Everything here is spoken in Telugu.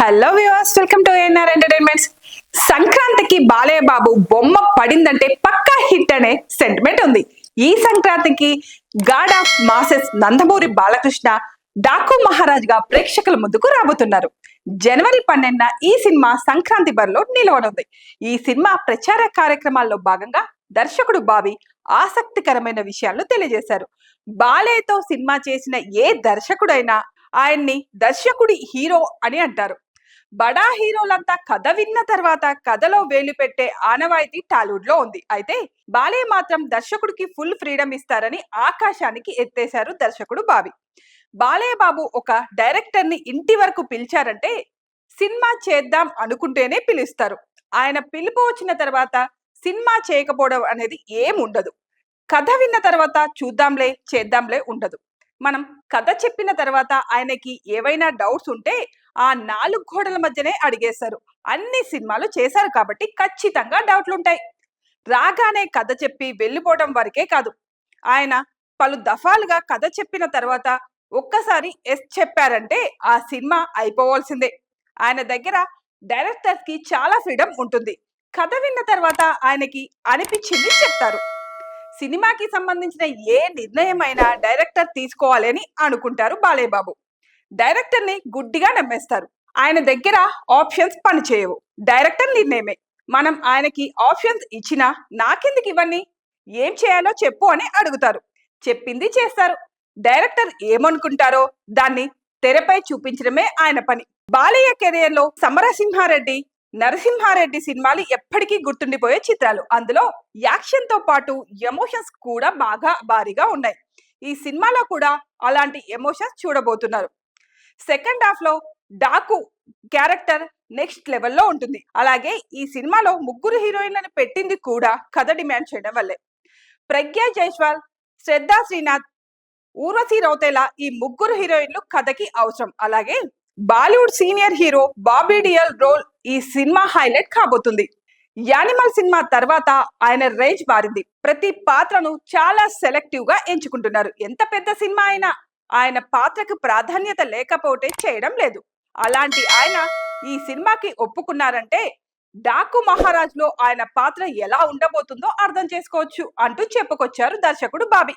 Hello viewers, welcome to ANR entertainments. సంక్రాంతికి బాలయ్య బాబు బొమ్మ పడిందంటే పక్కా హిట్ అనే సెంటిమెంట్ ఉంది. ఈ సంక్రాంతికి God of masses Nandamuri Balakrishna Daaku Maharaj గా ప్రేక్షకుల ముందుకు రాబోతున్నారు. జనవరి 12న ఈ సినిమా సంక్రాంతి బరిలో నిలవనుంది. ఈ సినిమా ప్రచార కార్యక్రమాల్లో భాగంగా దర్శకుడు బాబీ ఆసక్తికరమైన విషయాలను తెలియజేశారు. బాలయ్యతో సినిమా చేసిన ఏ దర్శకుడైనా ఆయన్ని దర్శకుడి హీరో అని అంటారు. బడా హీరోలంతా కథ విన్న తర్వాత కథలో వేలు పెట్టే ఆనవాయితీ టాలీవుడ్ లో ఉంది. అయితే బాలయ్య మాత్రం దర్శకుడికి ఫుల్ ఫ్రీడమ్ ఇస్తారని ఆకాశానికి ఎత్తేశారు దర్శకుడు బాబీ. బాలయ్య బాబు ఒక డైరెక్టర్ ని ఇంటి వరకు పిలిచారంటే సినిమా చేద్దాం అనుకుంటేనే పిలుస్తారు. ఆయన పిలుపు వచ్చిన తర్వాత సినిమా చేయకపోవడం అనేది ఏముండదు. కథ విన్న తర్వాత చూద్దాంలే చేద్దాంలే ఉండదు. మనం కథ చెప్పిన తర్వాత ఆయనకి ఏవైనా డౌట్స్ ఉంటే ఆ 4 గోడల మధ్యనే అడిగేస్తారు. అన్ని సినిమాలు చేశారు కాబట్టి ఖచ్చితంగా డౌట్లు ఉంటాయి. రాగానే కథ చెప్పి వెళ్ళిపోవడం వరకే కాదు, ఆయన పలు దఫాలుగా కథ చెప్పిన తర్వాత ఒక్కసారి ఎస్ చెప్పారంటే ఆ సినిమా అయిపోవాల్సిందే. ఆయన దగ్గర డైరెక్టర్స్ కి చాలా ఫ్రీడమ్ ఉంటుంది. కథ విన్న తర్వాత ఆయనకి అనిపించింది చెప్తారు. సినిమాకి సంబంధించిన ఏ నిర్ణయం అయినా డైరెక్టర్ తీసుకోవాలి అని అనుకుంటారు బాలయ్య బాబు. డైరెక్టర్ ని గుడ్డిగా నమ్మేస్తారు. ఆయన దగ్గర ఆప్షన్స్ పనిచేయవు, డైరెక్టర్ నిర్ణయమే. మనం ఆయనకి ఆప్షన్స్ ఇచ్చినా నాకెందుకు ఇవన్నీ, ఏం చేయాలో చెప్పు అని అడుగుతారు. చెప్పింది చేస్తారు. డైరెక్టర్ ఏమనుకుంటారో దాన్ని తెరపై చూపించడమే ఆయన పని. బాలయ్య కెరియర్ లో సమరసింహారెడ్డి, నరసింహారెడ్డి సినిమాలు ఎప్పటికీ గుర్తుండిపోయే చిత్రాలు. అందులో యాక్షన్ తో పాటు ఎమోషన్స్ కూడా బాగా భారీగా ఉన్నాయి. ఈ సినిమాలో కూడా అలాంటి ఎమోషన్స్ చూడబోతున్నారు. సెకండ్ హాఫ్ లో డాకు క్యారెక్టర్ నెక్స్ట్ లెవెల్లో ఉంటుంది. అలాగే ఈ సినిమాలో 3 హీరోయిన్లను పెట్టింది కూడా కథ డిమాండ్ చేయడం వల్లే. ప్రజ్ఞా జైస్వాల్, శ్రద్ధా శ్రీనాథ్, ఊర్వశి రౌతేలా ఈ 3 హీరోయిన్లు కథకి అవసరం. అలాగే Bollywood senior hero Bobby Deol role ఈ సినిమా హైలైట్ కాబోతుంది. యానిమల్ సినిమా తర్వాత ఆయన రేంజ్ మారింది. ప్రతి పాత్రను చాలా సెలెక్టివ్ గా ఎంచుకుంటున్నారు. ఎంత పెద్ద సినిమా అయినా ఆయన పాత్రకు ప్రాధాన్యత లేకపోతే చేయడం లేదు. అలాంటి ఆయన ఈ సినిమాకి ఒప్పుకున్నారంటే డాకు మహారాజ్ లో ఆయన పాత్ర ఎలా ఉండబోతుందో అర్థం చేసుకోవచ్చు అంటూ చెప్పుకొచ్చారు దర్శకుడు బాబీ.